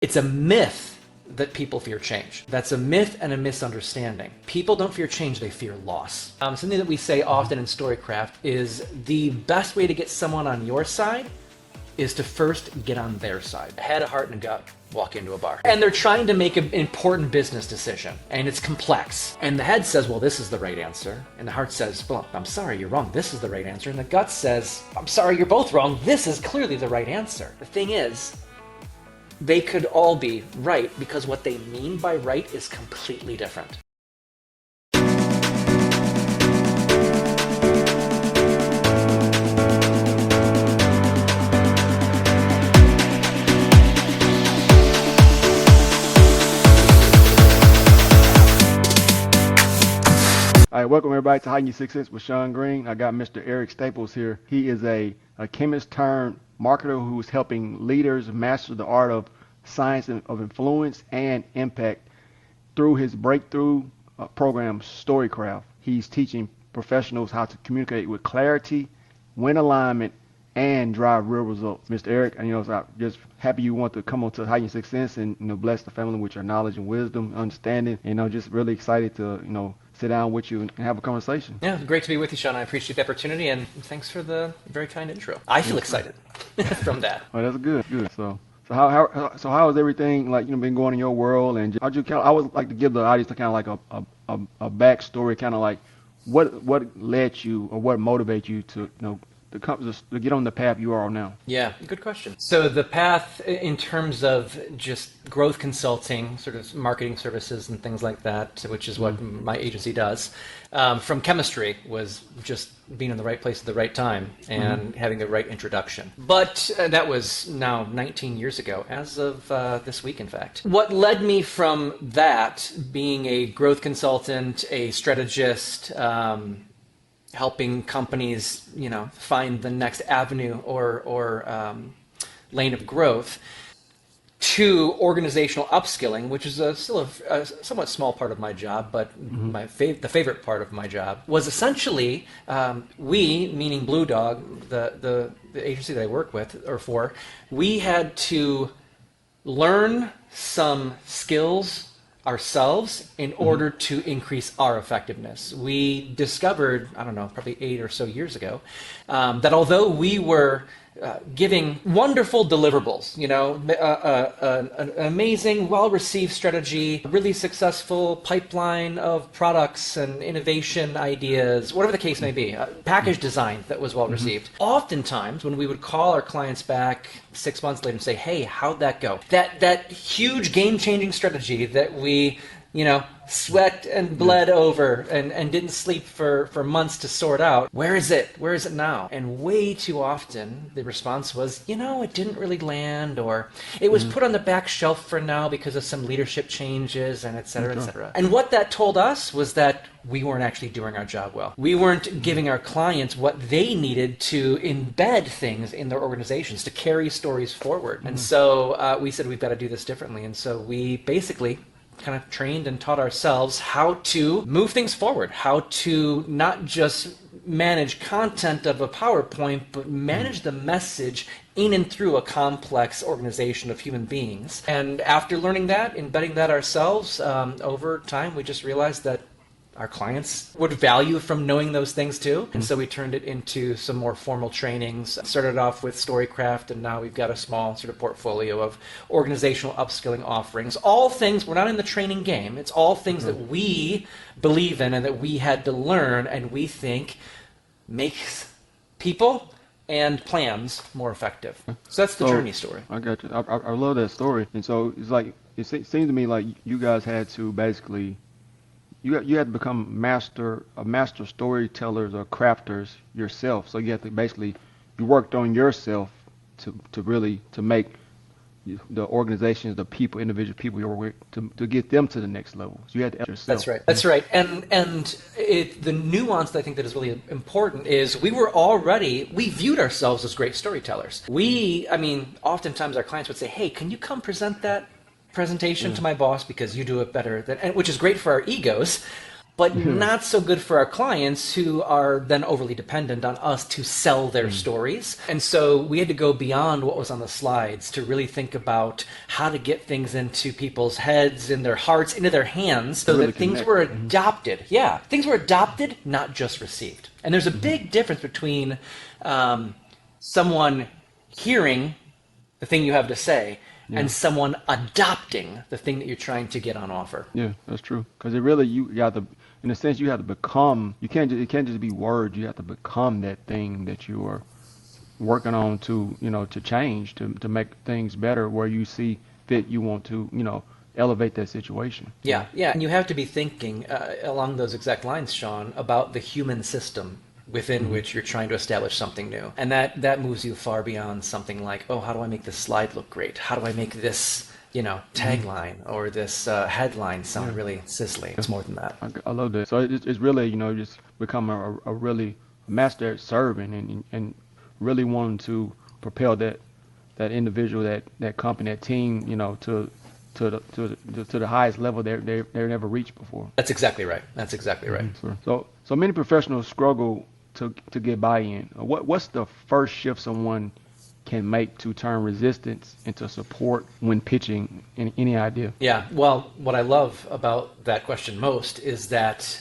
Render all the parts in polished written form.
It's a myth that people fear change. That's a myth and a misunderstanding. People don't fear change, they fear loss. Something that we say often in Storycraft is the best way to get someone on your side is to first get on their side. Head, heart, and gut walk into a bar. And they're trying to make an important business decision, and it's complex. And the head says, well, this is the right answer. And the heart says, well, I'm sorry, you're wrong. This is the right answer. And the gut says, I'm sorry, you're both wrong. This is clearly the right answer. The thing is, they could all be right because what they mean by right is completely different. All right, welcome everybody to Heighten Your Success with Shaun Green. I got Mr. Eric Staples here. He is a chemist turned marketer who is helping leaders master the art of science of influence and impact through his breakthrough program, Storycraft. He's teaching professionals how to communicate with clarity, win alignment, and drive real results. Mr. Eric, I'm just happy you want to come on to Heighten Your Success and bless the family with your knowledge and wisdom, understanding. And just really excited to sit down with you and have a conversation. Yeah, great to be with you, Shaun. I appreciate the opportunity, and thanks for the very kind intro. I feel excited from that. Oh, that's good. So how is everything been going in your world? And I would like to give the audience kind of like a backstory, kind of like what led you or what motivated you to to get on the path you are on now? Yeah, good question. So the path in terms of just growth consulting, sort of marketing services and things like that, which is what my agency does, from chemistry was just being in the right place at the right time and having the right introduction. But that was now 19 years ago, as of this week, in fact. What led me from that, being a growth consultant, a strategist, helping companies, find the next avenue or lane of growth, to organizational upskilling, which is still a somewhat small part of my job, but the favorite part of my job was essentially we, meaning Blue Dog, the agency that I work with or for, we had to learn some skills ourselves in order to increase our effectiveness. We discovered, probably 8 or so years ago, that although we were giving wonderful deliverables, an amazing, well-received strategy, really successful pipeline of products and innovation ideas, whatever the case may be, package design that was well-received. Oftentimes, when we would call our clients back 6 months later and say, hey, how'd that go? That huge game-changing strategy that we sweat and bled over and didn't sleep for months to sort out. Where is it? Where is it now? And way too often the response was, it didn't really land, or it was put on the back shelf for now because of some leadership changes, and et cetera, et cetera. And what that told us was that we weren't actually doing our job well. We weren't giving our clients what they needed to embed things in their organizations, to carry stories forward. And so we said, we've got to do this differently. And so we basically kind of trained and taught ourselves how to move things forward, how to not just manage content of a PowerPoint, but manage the message in and through a complex organization of human beings. And after learning that, embedding that ourselves, over time, we just realized that our clients would value from knowing those things too. And so we turned it into some more formal trainings. Started off with Storycraft, and now we've got a small sort of portfolio of organizational upskilling offerings. All things, we're not in the training game. It's all things that we believe in and that we had to learn and we think makes people and plans more effective. So that's the journey story. I got you. I love that story. And so it's like, it seems to me like you guys had to basically, you had to become master storytellers or crafters yourself. So you had to basically, you worked on yourself to really make the organizations, the people, individual people you work with, to get them to the next level. So you had to yourself. That's right. And the nuance that I think that is really important is we viewed ourselves as great storytellers. Oftentimes our clients would say, hey, can you come present that presentation to my boss because you do it better than, and which is great for our egos. but not so good for our clients who are then overly dependent on us to sell their stories. And so we had to go beyond what was on the slides to really think about how to get things into people's heads, in their hearts, into their hands, so really that things connect. were adopted. Yeah, things were adopted, not just received. And there's a big difference between someone hearing the thing you have to say and someone adopting the thing that you're trying to get on offer. Yeah, that's true. Because it really, you have to, in a sense, you have to become. You can't. It can't just be words. You have to become that thing that you are working on to, to change, to make things better. Where you see fit, you want to, elevate that situation. Yeah, and you have to be thinking along those exact lines, Shaun, about the human system within which you're trying to establish something new. And that moves you far beyond something like, oh, how do I make this slide look great? How do I make this, tagline or this headline sound really sizzly? It's more than that. I love that. So it's really, just become a really master at serving and really wanting to propel that individual, that company, that team, to the highest level they've never reached before. That's exactly right. That's exactly right. So many professionals struggle to get buy-in. What's the first shift someone can make to turn resistance into support when pitching any idea? Yeah. Well, what I love about that question most is that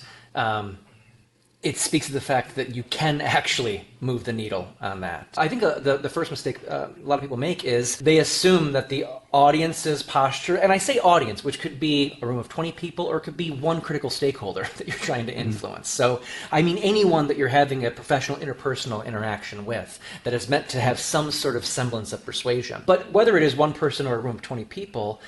it speaks to the fact that you can actually move the needle on that. I think the first mistake a lot of people make is they assume that the audience's posture, and I say audience, which could be a room of 20 people or it could be one critical stakeholder that you're trying to influence. So, I mean, anyone that you're having a professional interpersonal interaction with that is meant to have some sort of semblance of persuasion. But whether it is one person or a room of 20 people,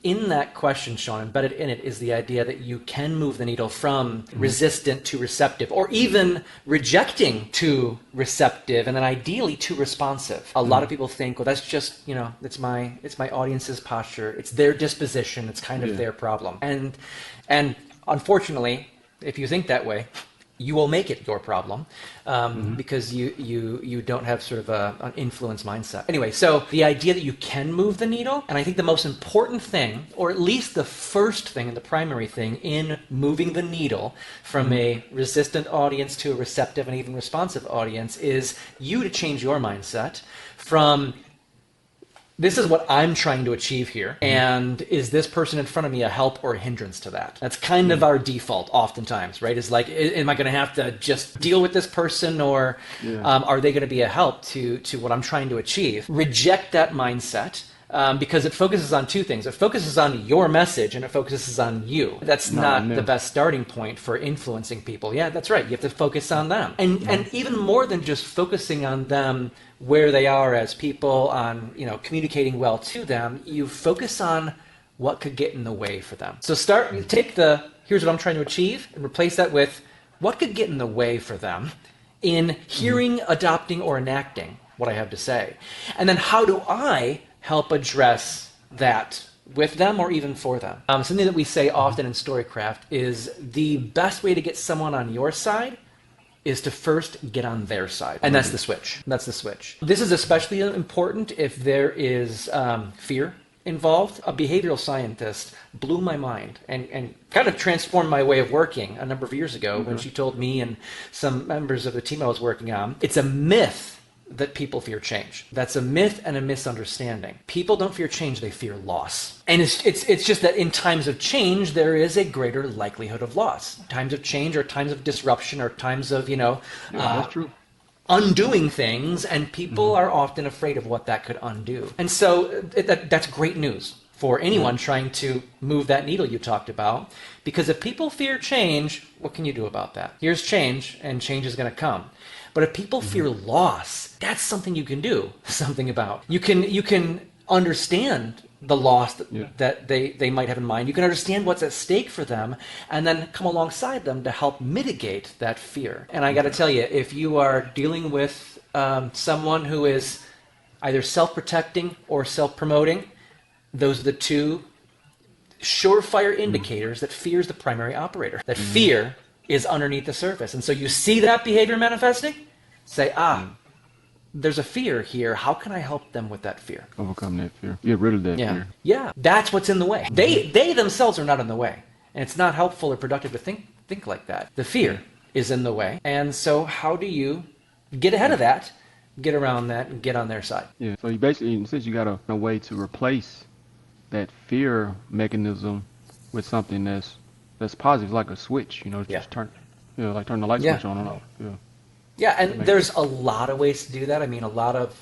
in that question, Shaun, embedded in it is the idea that you can move the needle from resistant to receptive, or even rejecting to receptive, and then ideally to responsive. A lot of people think, well, that's just, it's my audience's posture, it's their disposition, it's kind of their problem. And unfortunately, if you think that way, you will make it your problem because you don't have sort of an influence mindset. Anyway, so the idea that you can move the needle, and I think the most important thing, or at least the first thing and the primary thing in moving the needle from a resistant audience to a receptive and even responsive audience, is you to change your mindset from this is what I'm trying to achieve here, and is this person in front of me a help or a hindrance to that? That's kind of our default oftentimes, right? Is like, am I going to have to just deal with this person, or are they going to be a help to what I'm trying to achieve? Reject that mindset. Because it focuses on two things. It focuses on your message and it focuses on you. That's not the best starting point for influencing people. Yeah, that's right. You have to focus on them. And even more than just focusing on them where they are as people, on communicating well to them, you focus on what could get in the way for them. So take here's what I'm trying to achieve, and replace that with what could get in the way for them in hearing, adopting, or enacting what I have to say. And then how do I help address that with them or even for them? Something that we say often in Storycraft is the best way to get someone on your side is to first get on their side. And that's the switch. That's the switch. This is especially important if there is fear involved. A behavioral scientist blew my mind and kind of transformed my way of working a number of years ago when she told me and some members of the team I was working on, it's a myth that people fear change. That's a myth and a misunderstanding. People don't fear change, they fear loss. And it's just that in times of change, there is a greater likelihood of loss. Times of change or times of disruption or times of, that's true. Undoing things, and people are often afraid of what that could undo. And so that's great news for anyone trying to move that needle you talked about, because if people fear change, what can you do about that? Here's change, and change is going to come. But if people fear loss, that's something you can do something about. You can understand the loss that they might have in mind. You can understand what's at stake for them, and then come alongside them to help mitigate that fear. And I got to tell you, if you are dealing with someone who is either self-protecting or self-promoting, those are the two surefire indicators that fear is the primary operator, that fear is underneath the surface. And so you see that behavior manifesting, say, there's a fear here. How can I help them with that fear? Overcome that fear. Get rid of that fear. Yeah, that's what's in the way. They themselves are not in the way. And it's not helpful or productive to think think like that. The fear is in the way. And so how do you get ahead of that, get around that, and get on their side? Yeah. So you basically, in a sense, you got a way to replace that fear mechanism with something that's positive, like a switch. Yeah. Just turn, like turn the light Yeah. switch on and off. Yeah. Yeah, and there's a lot of ways to do that. I mean, a lot of,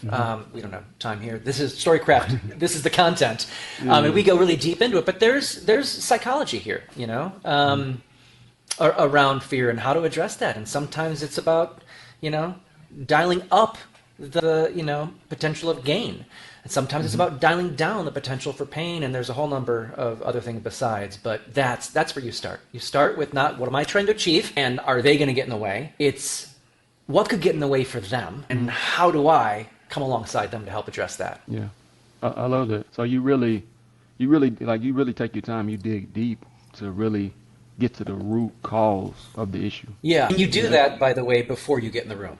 we don't have time here. This is Storycraft. This is the content. And we go really deep into it. But there's psychology here, around fear and how to address that. And sometimes it's about, dialing up the, potential of gain. And sometimes it's about dialing down the potential for pain. And there's a whole number of other things besides. But that's where you start. You start with not what am I trying to achieve and are they going to get in the way? It's what could get in the way for them, and how do I come alongside them to help address that? Yeah, I love that. So you really take your time. You dig deep to really get to the root cause of the issue. Yeah, and you do that, by the way, before you get in the room,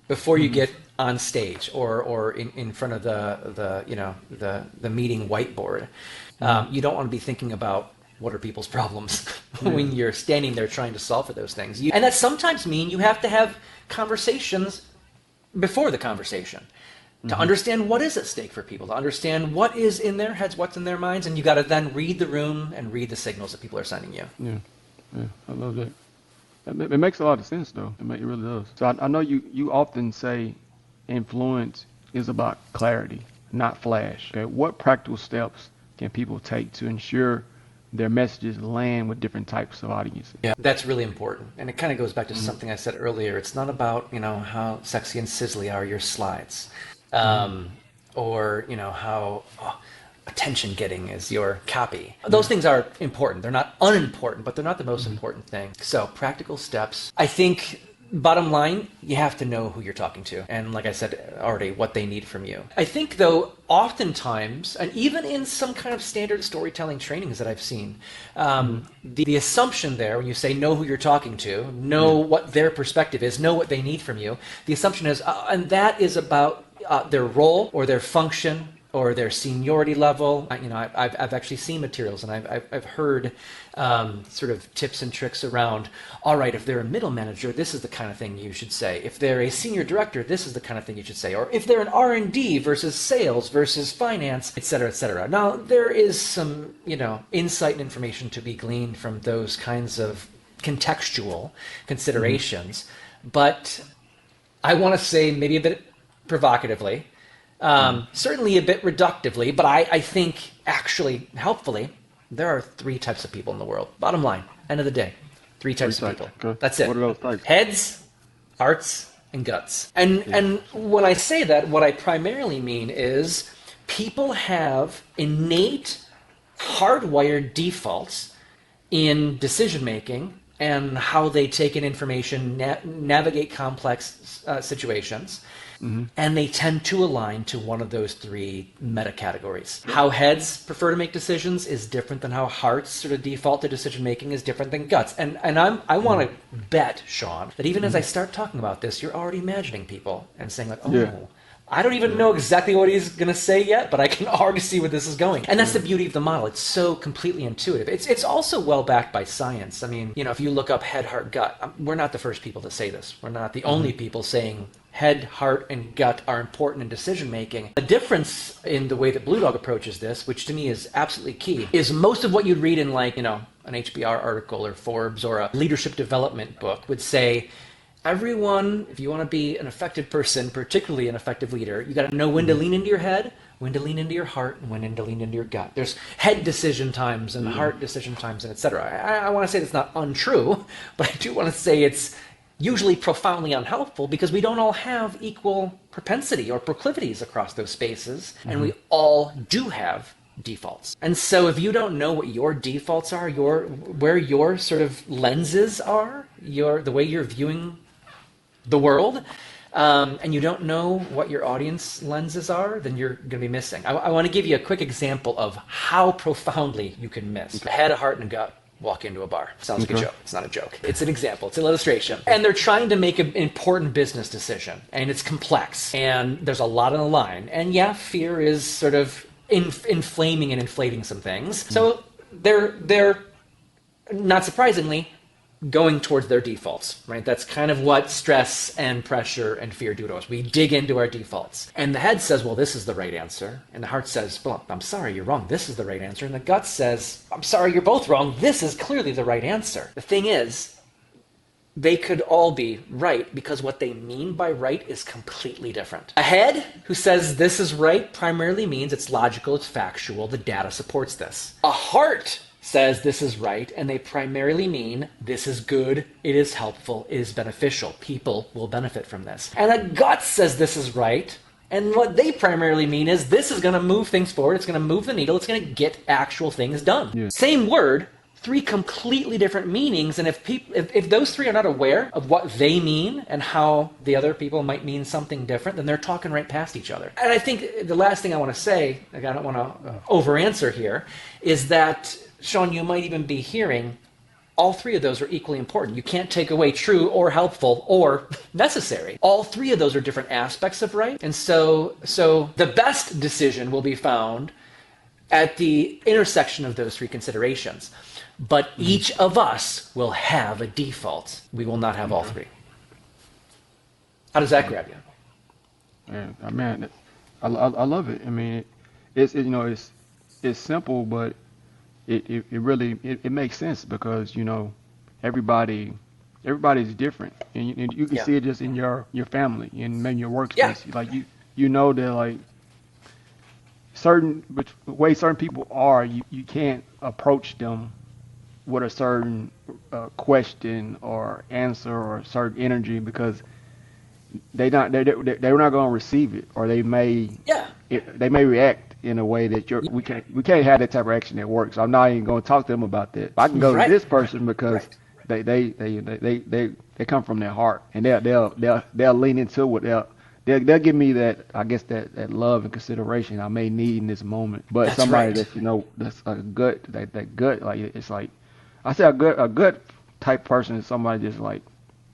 before you get on stage or in front of the meeting whiteboard. You don't want to be thinking about what are people's problems when you're standing there trying to solve for those things. And that sometimes mean you have to have conversations before the conversation to understand what is at stake for people, to understand what is in their heads, what's in their minds, and you got to then read the room and read the signals that people are sending you. Yeah, I love that. It makes a lot of sense, though. It really does. So I know you often say influence is about clarity, not flash. Okay, what practical steps can people take to ensure their messages land with different types of audiences? Yeah, that's really important. And it kind of goes back to something I said earlier. It's not about, how sexy and sizzly are your slides, or, how attention getting is your copy. Those things are important. They're not unimportant, but they're not the most important thing. So practical steps. I think bottom line, you have to know who you're talking to. And like I said already, what they need from you. I think, though, oftentimes, and even in some kind of standard storytelling trainings that I've seen, the assumption there, when you say know who you're talking to, know what their perspective is, know what they need from you, the assumption is, and that is about their role or their function or their seniority level. I've actually seen materials and I've heard sort of tips and tricks around, all right, if they're a middle manager, this is the kind of thing you should say. If they're a senior director, this is the kind of thing you should say. Or if they're an R&D versus sales versus finance, et cetera, et cetera. Now, there is some, insight and information to be gleaned from those kinds of contextual considerations. But I want to say maybe a bit provocatively, certainly a bit reductively, but I think actually helpfully, there are three types of people in the world. Bottom line, end of the day, three types of people. Okay. That's it. What are those types? Heads, hearts, and guts. And when I say that, what I primarily mean is people have innate, hardwired defaults in decision making and how they take in information, navigate complex situations. And they tend to align to one of those three meta categories. How heads prefer to make decisions is different than how hearts sort of default to decision making is different than guts. And I want to bet, Shaun, that even as I start talking about this, you're already imagining people and saying like, I don't even know exactly what he's going to say yet, but I can already see where this is going. And that's the beauty of the model. It's so completely intuitive. It's also well backed by science. I mean, if you look up head, heart, gut, we're not the first people to say this. We're not the only people saying head, heart, and gut are important in decision making. The difference in the way that Blue Dog approaches this, which to me is absolutely key, is most of what you'd read in like, an HBR article or Forbes or a leadership development book would say, everyone, if you want to be an effective person, particularly an effective leader, you got to know when to lean into your head, when to lean into your heart, and when to lean into your gut. There's head decision times and heart decision times, and etc. I want to say that's not untrue, but I do want to say it's usually profoundly unhelpful because we don't all have equal propensity or proclivities across those spaces, and we all do have defaults. And so if you don't know what your defaults are, where your sort of lenses are, the way you're viewing the world, and you don't know what your audience lenses are, then you're going to be missing. I want to give you a quick example of how profoundly you can miss. Head, heart, and gut walk into a bar. Sounds like a joke. It's not a joke. It's an example. It's an illustration. And they're trying to make an important business decision, and it's complex, and there's a lot on the line. And yeah, fear is sort of inflaming and inflating some things. So they're not surprisingly going towards their defaults, right? That's kind of what stress and pressure and fear do to us. We dig into our defaults. And the head says, well, this is the right answer. And the heart says, well, I'm sorry, you're wrong. This is the right answer. And the gut says, I'm sorry, you're both wrong. This is clearly the right answer. The thing is, they could all be right because what they mean by right is completely different. A head who says this is right primarily means it's logical, it's factual, the data supports this. A heart says this is right, and they primarily mean this is good, it is helpful, it is beneficial. People will benefit from this. And a gut says this is right, and what they primarily mean is this is going to move things forward, it's going to move the needle, it's going to get actual things done. Yeah. Same word, three completely different meanings, and if those three are not aware of what they mean and how the other people might mean something different, then they're talking right past each other. And I think the last thing I want to say, like I don't want to over-answer here, is that, Shaun, you might even be hearing all three of those are equally important. You can't take away true or helpful or necessary. All three of those are different aspects of right. And so the best decision will be found at the intersection of those three considerations. But each of us will have a default. We will not have all three. How does that grab you? Yeah, man, I love it. I mean, it's simple, but it really makes sense because everybody's different, and you can see it just in your family and maybe your workspace. Yeah. Like that like certain way certain people are, you can't approach them with a certain question or answer or certain energy because they're not going to receive it, or they may react in a way that we can't have that type of reaction that works. So I'm not even going to talk to them about that. I can go to this person because they come from their heart, and they'll lean into it. They'll give me that, I guess, that love and consideration I may need in this moment. But that's somebody right. That's a gut, that gut, like it's like I say a good type person is somebody just like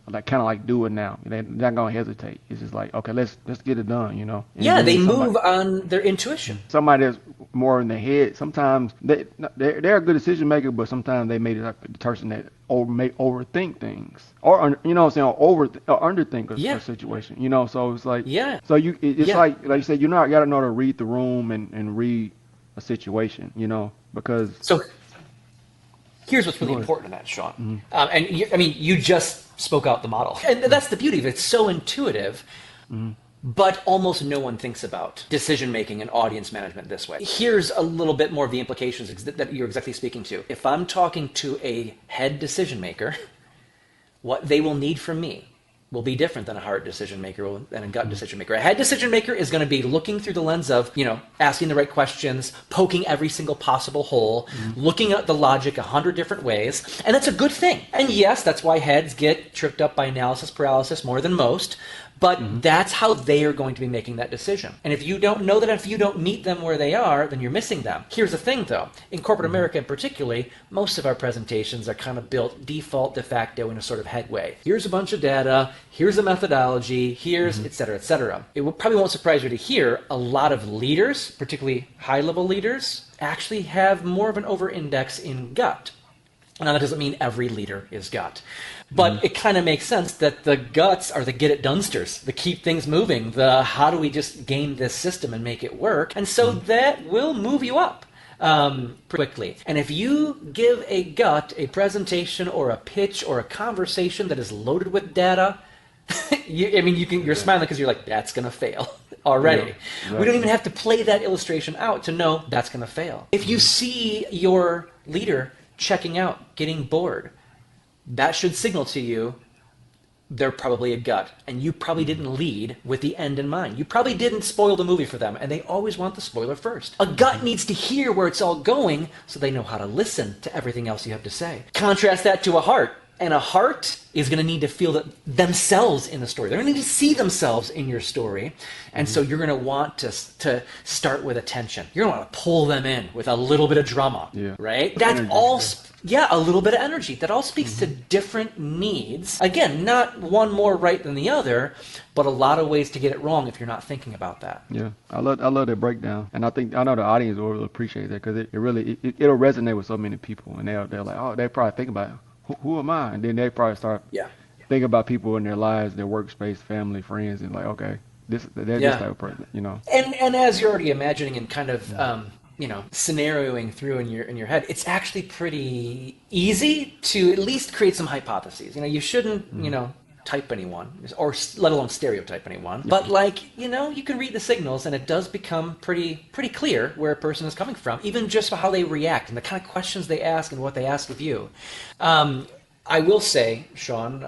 kind of like do it now. They're not gonna hesitate. It's just like, okay, let's get it done, And yeah, they move on their intuition. Somebody that's more in the head. Sometimes they're a good decision maker, but sometimes they may be like the person that may overthink things, or underthink a situation. So it's like So like you said, you gotta know to read the room and read a situation, because so. Here's what's really important in that, Shaun. Mm-hmm. You just spoke out the model. And that's the beauty of it. It's so intuitive, but almost no one thinks about decision-making and audience management this way. Here's a little bit more of the implications that you're exactly speaking to. If I'm talking to a head decision-maker, what they will need from me will be different than a heart decision maker and a gut decision maker. A head decision maker is going to be looking through the lens of, asking the right questions, poking every single possible hole, looking at the logic 100 different ways, and that's a good thing. And yes, that's why heads get tripped up by analysis paralysis more than most, but that's how they are going to be making that decision. And if you don't know that, if you don't meet them where they are, then you're missing them. Here's the thing, though. In corporate America in particularly, most of our presentations are kind of built default, de facto in a sort of head way. Here's a bunch of data, here's a methodology, here's et cetera, et cetera. It probably won't surprise you to hear a lot of leaders, particularly high-level leaders, actually have more of an over-index in gut. Now, that doesn't mean every leader is gut. But it kind of makes sense that the guts are the get-it-donesters, the keep things moving, the how do we just game this system and make it work. And so that will move you up quickly. And if you give a gut a presentation or a pitch or a conversation that is loaded with data, you're smiling because you're like, that's going to fail already. Yeah, right. We don't even have to play that illustration out to know that's going to fail. If you see your leader checking out, getting bored, that should signal to you they're probably a gut, and you probably didn't lead with the end in mind. You probably didn't spoil the movie for them, and they always want the spoiler first. A gut needs to hear where it's all going so they know how to listen to everything else you have to say. Contrast that to a heart. And a heart is going to need to feel that themselves in the story. They're going to need to see themselves in your story. And so you're going to want to start with attention. You're going to want to pull them in with a little bit of drama, right? That's energy, all, a little bit of energy. That all speaks to different needs. Again, not one more right than the other, but a lot of ways to get it wrong if you're not thinking about that. Yeah, I love that breakdown. And I know the audience will really appreciate that because it'll resonate with so many people. And they're like, oh, they probably think about it. who am I? And then they probably start Yeah. thinking about people in their lives, their workspace, family, friends, and like, okay, they're this Yeah. type of person, you know. And as you're already imagining and kind of scenarioing through in your head, it's actually pretty easy to at least create some hypotheses. You shouldn't type anyone or let alone stereotype anyone, but you can read the signals and it does become pretty clear where a person is coming from, even just how they react and the kind of questions they ask and what they ask of you. I will say, Shaun,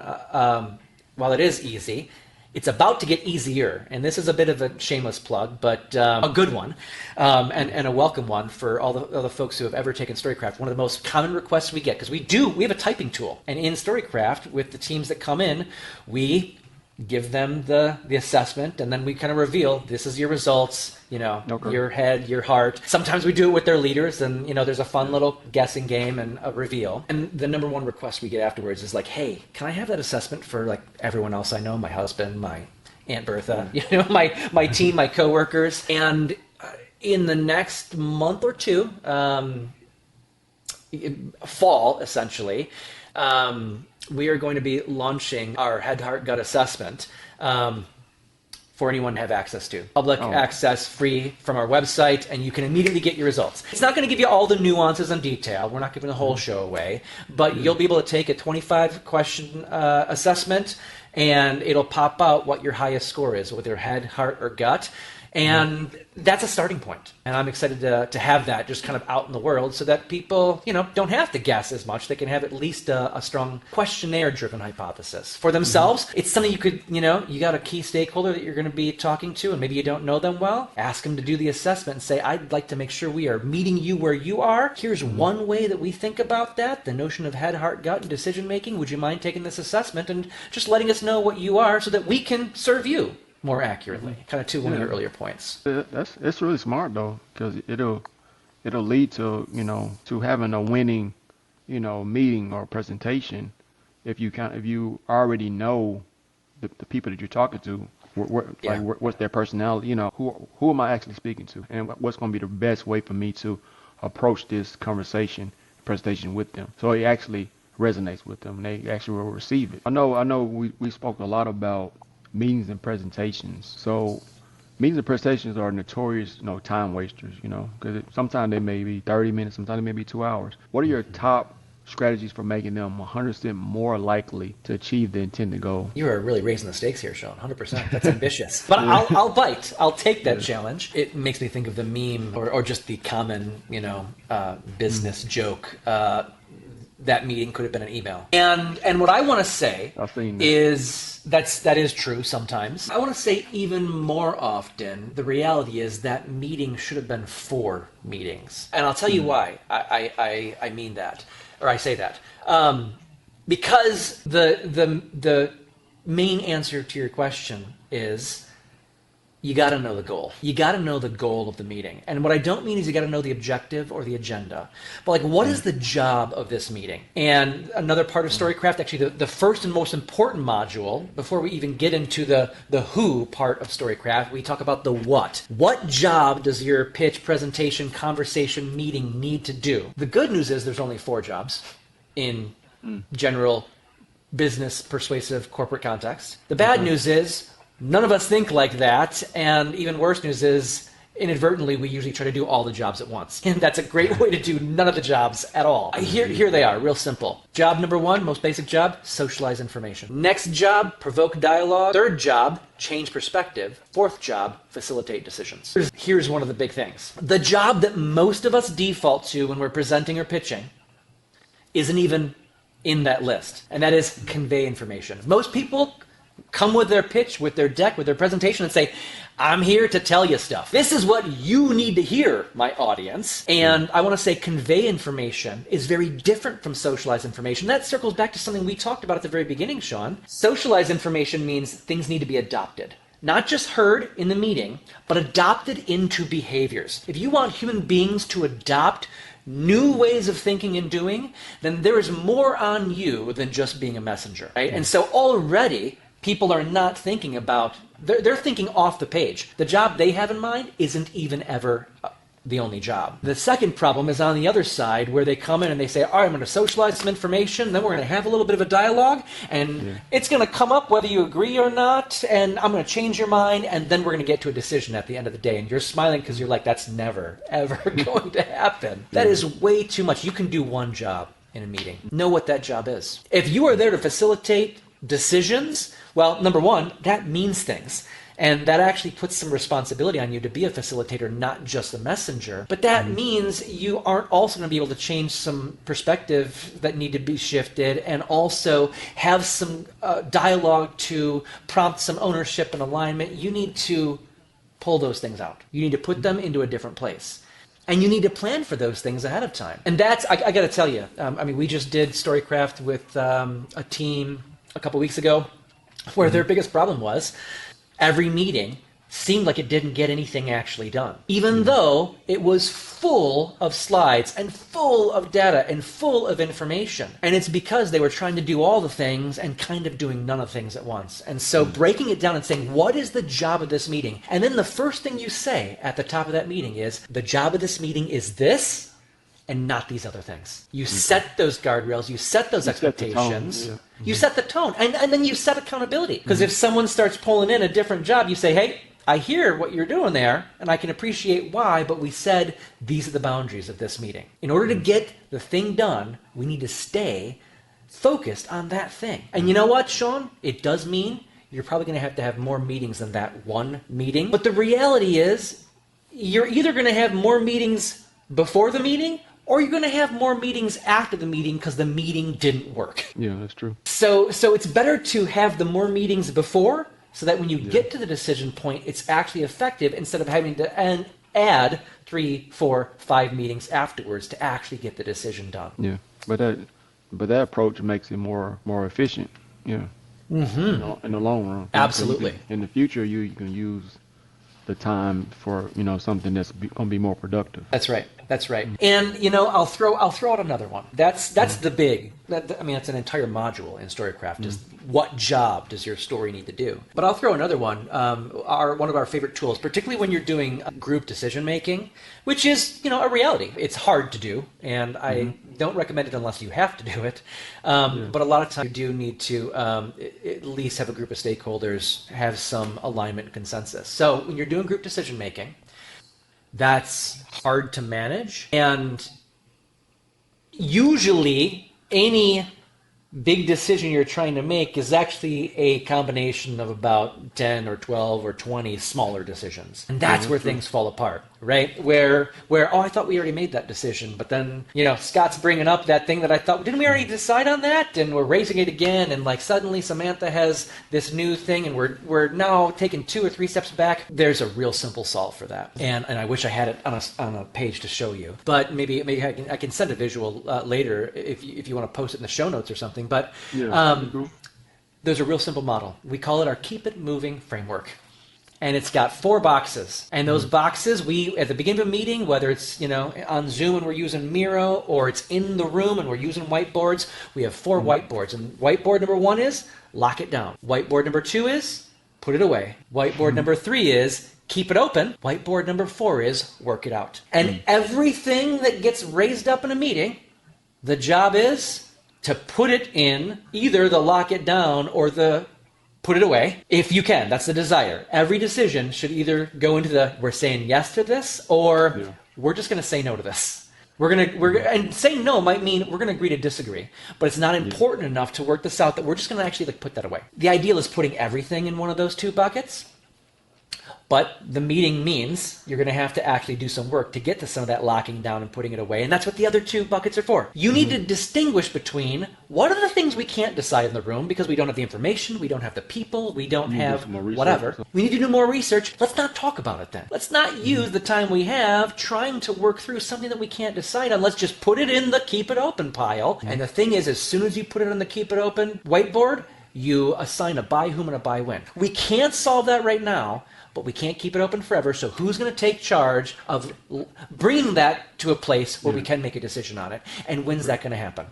while it is easy, it's about to get easier, and this is a bit of a shameless plug, but a good one, and a welcome one for all the folks who have ever taken Storycraft. One of the most common requests we get, because we have a typing tool, and in Storycraft, with the teams that come in, we give them the assessment, and then we kind of reveal, this is your results, Okay. your head, your heart. Sometimes we do it with their leaders, and there's a fun little guessing game and a reveal. And the number one request we get afterwards is like, hey, can I have that assessment for like everyone else I know, my husband, my Aunt Bertha, my team, my coworkers. And in the next month or two, fall essentially, we are going to be launching our Head, Heart, Gut assessment for anyone to have access to. Public access, free from our website, and you can immediately get your results. It's not going to give you all the nuances and detail. We're not giving the whole show away, but you'll be able to take a 25-question assessment, and it'll pop out what your highest score is with your head, heart, or gut. And that's a starting point. And I'm excited to have that just kind of out in the world so that people, don't have to guess as much. They can have at least a strong questionnaire-driven hypothesis for themselves. It's something you could, you got a key stakeholder that you're going to be talking to and maybe you don't know them well. Ask them to do the assessment and say, I'd like to make sure we are meeting you where you are. Here's one way that we think about that, the notion of head, heart, gut, and decision-making. Would you mind taking this assessment and just letting us know what you are so that we can serve you more accurately, kind of to one of your earlier points. It's really smart though, because it'll lead to to having a winning meeting or presentation if you already know the people that you're talking to, what's their personality, who am I actually speaking to, and what's going to be the best way for me to approach this presentation with them, so it actually resonates with them and they actually will receive it. I know we spoke a lot about meetings and presentations. So meetings and presentations are notorious, time wasters, because sometimes they may be 30 minutes, sometimes they may be 2 hours. What are your top strategies for making them 100% more likely to achieve the intended goal? You are really raising the stakes here, Shaun. 100%. That's ambitious. But I'll bite. I'll take that challenge. It makes me think of the meme or just the common, business joke. That meeting could have been an email. And what I want to say is that is true sometimes. I want to say even more often, the reality is that meeting should have been 4 meetings. And I'll tell you why I mean that, or I say that. Because the main answer to your question is you got to know the goal. You got to know the goal of the meeting. And what I don't mean is you got to know the objective or the agenda. But what is the job of this meeting? And another part of Storycraft, actually the first and most important module, before we even get into the who part of Storycraft, we talk about the what. What job does your pitch, presentation, conversation, meeting need to do? The good news is there's only 4 jobs in general business, persuasive, corporate context. The bad news is none of us think like that, and even worse news is, inadvertently, we usually try to do all the jobs at once. And that's a great way to do none of the jobs at all. Here they are, real simple. Job number 1, most basic job, socialize information. Next job, provoke dialogue. Third job, change perspective. Fourth job, facilitate decisions. Here's one of the big things. The job that most of us default to when we're presenting or pitching isn't even in that list, and that is convey information. Most people come with their pitch, with their deck, with their presentation and say, I'm here to tell you stuff. This is what you need to hear, my audience. And I want to say convey information is very different from socialize information. That circles back to something we talked about at the very beginning, Shaun. Socialize information means things need to be adopted. Not just heard in the meeting, but adopted into behaviors. If you want human beings to adopt new ways of thinking and doing, then there is more on you than just being a messenger, right? And so already people are not thinking about, they're thinking off the page. The job they have in mind isn't even ever the only job. The second problem is on the other side, where they come in and they say, all right, I'm going to socialize some information, then we're going to have a little bit of a dialogue, and it's going to come up whether you agree or not, and I'm going to change your mind, and then we're going to get to a decision at the end of the day. And you're smiling because you're like, that's never, ever going to happen. That is way too much. You can do one job in a meeting. Know what that job is. If you are there to facilitate decisions, well, number one, that means things. And that actually puts some responsibility on you to be a facilitator, not just a messenger. But that means you aren't also going to be able to change some perspective that need to be shifted, and also have some dialogue to prompt some ownership and alignment. You need to pull those things out. You need to put them into a different place. And you need to plan for those things ahead of time. And that's, I got to tell you, we just did Storycraft with a team a couple weeks ago, where their biggest problem was every meeting seemed like it didn't get anything actually done, even though it was full of slides and full of data and full of information. And it's because they were trying to do all the things and kind of doing none of things at once. And so breaking it down and saying, what is the job of this meeting? And then the first thing you say at the top of that meeting is, the job of this meeting is this and not these other things. You set those guardrails, you set those expectations, you set the tone, and then you set accountability. Because if someone starts pulling in a different job, you say, hey, I hear what you're doing there, and I can appreciate why, but we said these are the boundaries of this meeting. In order to get the thing done, we need to stay focused on that thing. And you know what, Shaun? It does mean you're probably going to have more meetings than that one meeting. But the reality is, you're either going to have more meetings before the meeting, or you're going to have more meetings after the meeting because the meeting didn't work. Yeah, that's true. So it's better to have the more meetings before, so that when you get to the decision point, it's actually effective, instead of having to add 3, 4, 5 meetings afterwards to actually get the decision done. Yeah, but that approach makes it more efficient. Yeah. Mm-hmm. In the long run. Absolutely. In the future, you can use the time for something that's going to be more productive. That's right. That's right. And I'll throw out another one. That's the big. That's an entire module in Storycraft. Just what job does your story need to do? But I'll throw another one. One of our favorite tools, particularly when you're doing group decision making, which is a reality. It's hard to do, and I don't recommend it unless you have to do it. But a lot of times you do need to at least have a group of stakeholders have some alignment and consensus. So when you're doing group decision making, that's hard to manage, and usually any big decision you're trying to make is actually a combination of about 10 or 12 or 20 smaller decisions. And that's where things fall apart, right? Where I thought we already made that decision, but then, Scott's bringing up that thing that I thought, didn't we already decide on that? And we're raising it again, and suddenly Samantha has this new thing, and we're now taking 2 or 3 steps back. There's a real simple solve for that. And I wish I had it on a page to show you, but maybe I can send a visual later if you want to post it in the show notes or something. But there's a real simple model. We call it our Keep It Moving framework. And it's got 4 boxes. And those boxes, we, at the beginning of a meeting, whether it's on Zoom and we're using Miro, or it's in the room and we're using whiteboards, we have 4 whiteboards. And whiteboard number 1 is lock it down. Whiteboard number 2 is put it away. Whiteboard number 3 is keep it open. Whiteboard number 4 is work it out. And everything that gets raised up in a meeting, the job is to put it in either the lock it down or the put it away, if you can. That's the desire. Every decision should either go into the we're saying yes to this, or we're just going to say no to this. And saying no might mean we're going to agree to disagree, but it's not important enough to work this out that we're just going to actually put that away. The ideal is putting everything in one of those 2 buckets. But the meeting means you're going to have to actually do some work to get to some of that locking down and putting it away. And that's what the other 2 buckets are for. You need to distinguish between what are the things we can't decide in the room because we don't have the information, we don't have the people, we don't have whatever. We need to do more research. Let's not talk about it then. Let's not use the time we have trying to work through something that we can't decide on. Let's just put it in the keep it open pile. And the thing is, as soon as you put it on the keep it open whiteboard, you assign a by whom and a by when. We can't solve that right now, but we can't keep it open forever. So who's going to take charge of bringing that to a place where we can make a decision on it? And when's that going to happen?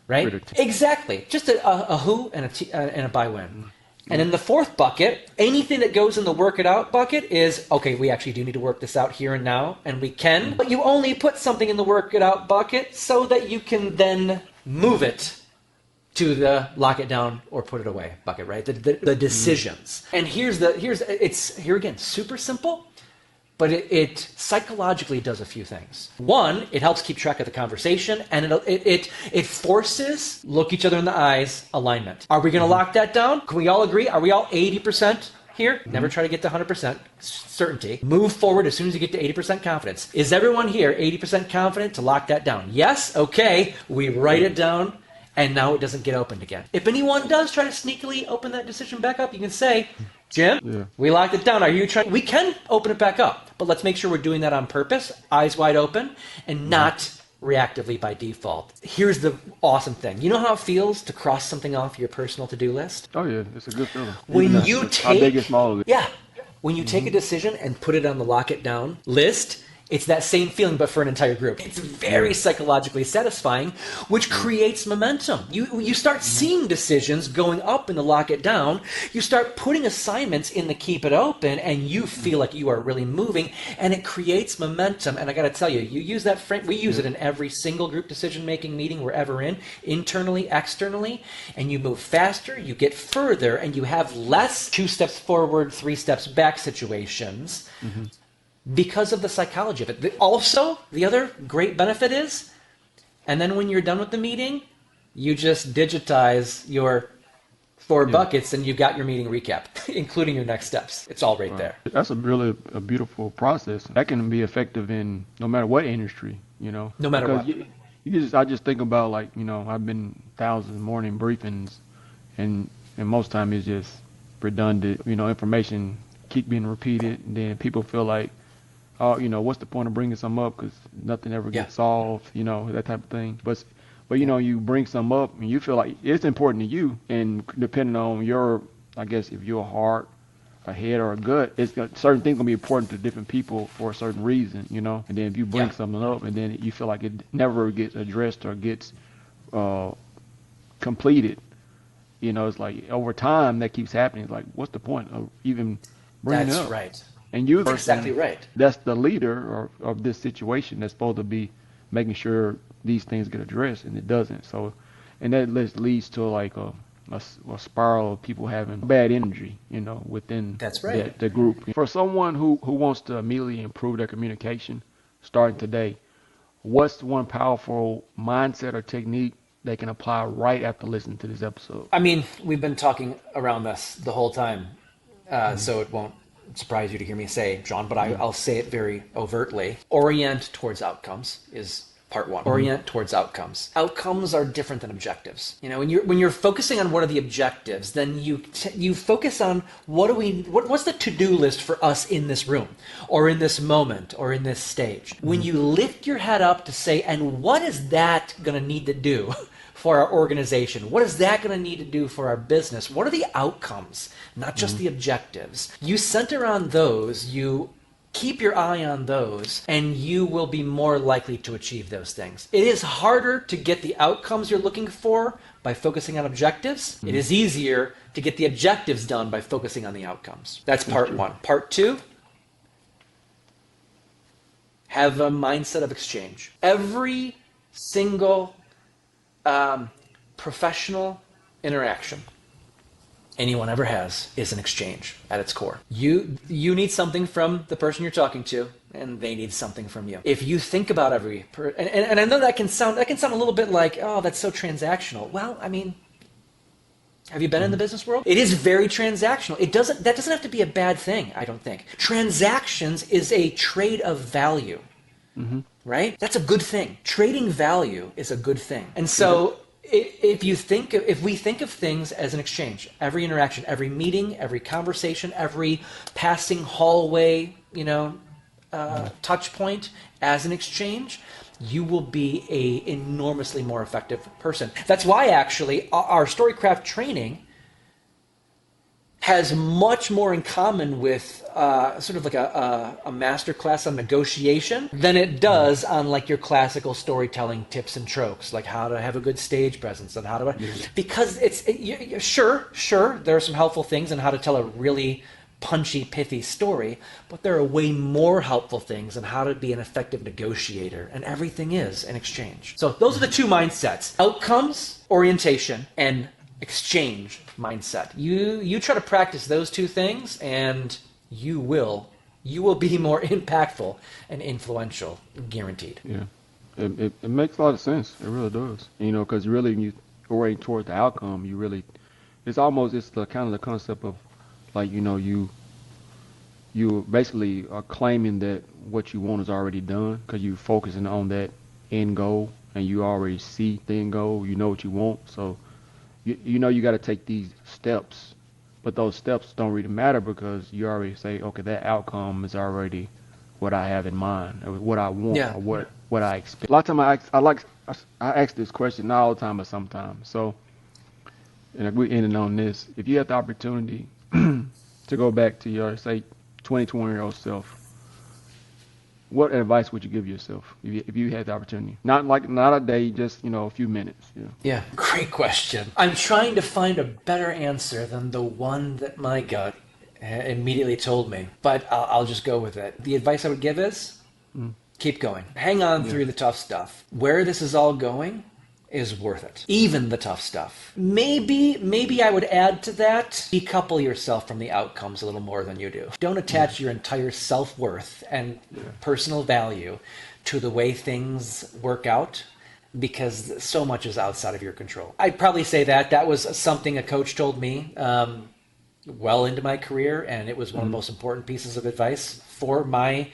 Right? Exactly. Just a who and a by when. And in the fourth bucket, anything that goes in the work it out bucket is, okay, we actually do need to work this out here and now, and we can, but you only put something in the work it out bucket so that you can then move it to the lock it down or put it away bucket, right? The decisions. And here again, super simple, but it psychologically does a few things. One, it helps keep track of the conversation, and it forces look each other in the eyes alignment. Are we going to lock that down? Can we all agree? Are we all 80% here? Never try to get to 100% certainty. Move forward as soon as you get to 80% confidence. Is everyone here 80% confident to lock that down? Yes? Okay. We write it down, and now it doesn't get opened again. If anyone does try to sneakily open that decision back up, you can say, Jim, we locked it down. Are you trying? We can open it back up, but let's make sure we're doing that on purpose, eyes wide open, and not reactively by default. Here's the awesome thing. You know how it feels to cross something off your personal to-do list? Oh yeah, it's a good feeling. When you how big and small is it? Yeah. When you take a decision and put it on the lock it down list, it's that same feeling, but for an entire group. It's very psychologically satisfying, which creates momentum. You start seeing decisions going up in the lock it down. You start putting assignments in the keep it open, and you feel like you are really moving, and it creates momentum. And I got to tell you, you use that frame. We use it in every single group decision-making meeting we're ever in, internally, externally, and you move faster, you get further, and you have less 2 steps forward, 3 steps back situations. Because of the psychology of it. Also, the other great benefit is, and then when you're done with the meeting, you just digitize your 4 buckets and you've got your meeting recap, including your next steps. It's all right there. That's a beautiful process. That can be effective in no matter what industry, you know. No matter what. I just think about, like, you know, I've been thousands of morning briefings, and most time it's just redundant, you know, information keep being repeated, and then people feel like, oh, you know, what's the point of bringing something up, because nothing ever gets solved, you know, that type of thing. But you know, you bring something up and you feel like it's important to you, and depending on your, I guess, if you're a heart, a head, or a gut, certain things gonna be important to different people for a certain reason, you know. And then if you bring something up and then you feel like it never gets addressed or gets completed, you know, it's like over time that keeps happening. It's like, what's the point of even bringing it up? That's right. And you, that's exactly right. That's the leader of this situation that's supposed to be making sure these things get addressed, and it doesn't. So, and that leads to like a spiral of people having bad energy, you know, within the group. For someone who wants to immediately improve their communication, starting today, what's one powerful mindset or technique they can apply right after listening to this episode? I mean, we've been talking around this the whole time, so it won't surprise you to hear me say, John, but I'll say it very overtly. Orient towards outcomes is part 1. Orient towards outcomes. Outcomes are different than objectives. You know, when you're focusing on what are the objectives, then you focus on what's the to-do list for us in this room, or in this moment, or in this stage. When you lift your head up to say, and what is that going to need to do for our organization? What is that going to need to do for our business? What are the outcomes, not just the objectives? You center on those, you keep your eye on those, and you will be more likely to achieve those things. It is harder to get the outcomes you're looking for by focusing on objectives. It is easier to get the objectives done by focusing on the outcomes. That's part 1. Part 2, have a mindset of exchange. Every single professional interaction anyone ever has is an exchange at its core. You need something from the person you're talking to, and they need something from you. If you think about and I know that can sound a little bit like, oh, that's so transactional. Well, I mean, have you been in the business world? It is very transactional. That doesn't have to be a bad thing, I don't think. Transactions is a trade of value. Right? That's a good thing. Trading value is a good thing. And so if we think of things as an exchange, every interaction, every meeting, every conversation, every passing hallway, you know, touch point as an exchange, you will be a enormously more effective person. That's why actually our Storycraft training has much more in common with sort of like a master class on negotiation than it does on like your classical storytelling tips and tropes, like how to have a good stage presence and how to, because sure, there are some helpful things in how to tell a really punchy, pithy story, but there are way more helpful things on how to be an effective negotiator, and everything is an exchange. So those are the two mindsets: outcomes orientation and exchange mindset. You try to practice those two things, and you will be more impactful and influential, guaranteed. Yeah, it makes a lot of sense. It really does. Because really, when you orient toward the outcome, it's the kind of the concept of, like, you basically are claiming that what you want is already done because you're focusing on that end goal, and you already see the end goal. You know what you want, so you got to take these steps, but those steps don't really matter because you already say, okay, that outcome is already what I have in mind, or what I want, Yeah. or what I expect. A lot of time I ask this question, not all the time, but sometimes. So, and we're ending on this. If you have the opportunity to go back to your, say, 20-year-old self, what advice would you give yourself if you had the opportunity? Not a day, just a few minutes. Yeah, great question. I'm trying to find a better answer than the one that my gut immediately told me, but I'll just go with it. The advice I would give is keep going. Hang on through the tough stuff. Where this is all going is worth it. Even the tough stuff. Maybe I would add to that, decouple yourself from the outcomes a little more than you do. Don't attach your entire self-worth and personal value to the way things work out, because so much is outside of your control. I'd probably say that was something a coach told me well into my career, and it was one of the most important pieces of advice for my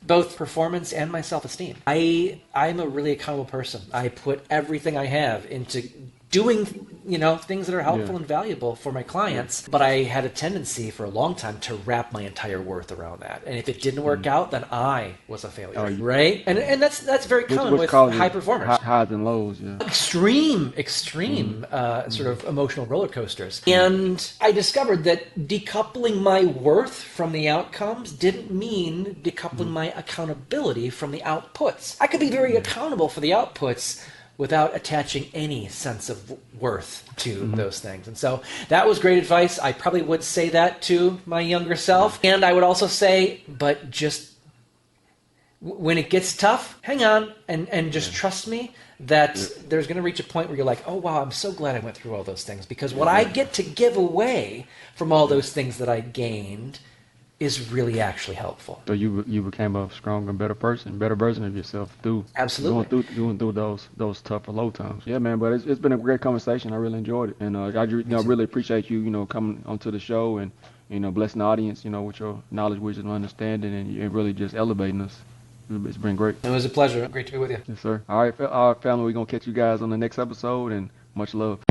both performance and my self-esteem. I'm a really accountable person. I put everything I have into doing, things that are helpful and valuable for my clients. But I had a tendency for a long time to wrap my entire worth around that. And if it didn't work out, then I was a failure, right? And that's very common with high performers. Highs and lows, yeah. Extreme sort of emotional roller coasters. And I discovered that decoupling my worth from the outcomes didn't mean decoupling my accountability from the outputs. I could be very accountable for the outputs without attaching any sense of worth to those things. And so that was great advice. I probably would say that to my younger self. And I would also say, but just when it gets tough, hang on and just trust me that there's going to reach a point where you're like, oh, wow, I'm so glad I went through all those things, because what I get to give away from all those things that I gained is really actually helpful. So you became a stronger, better version of yourself through Absolutely going through those tough or low times. Yeah, man. But it's been a great conversation. I really enjoyed it, and I really appreciate you coming onto the show and blessing the audience with your knowledge, wisdom, and understanding, and really just elevating us. It's been great. It was a pleasure. Great to be with you. Yes, sir. All right, family. We're gonna catch you guys on the next episode, and much love.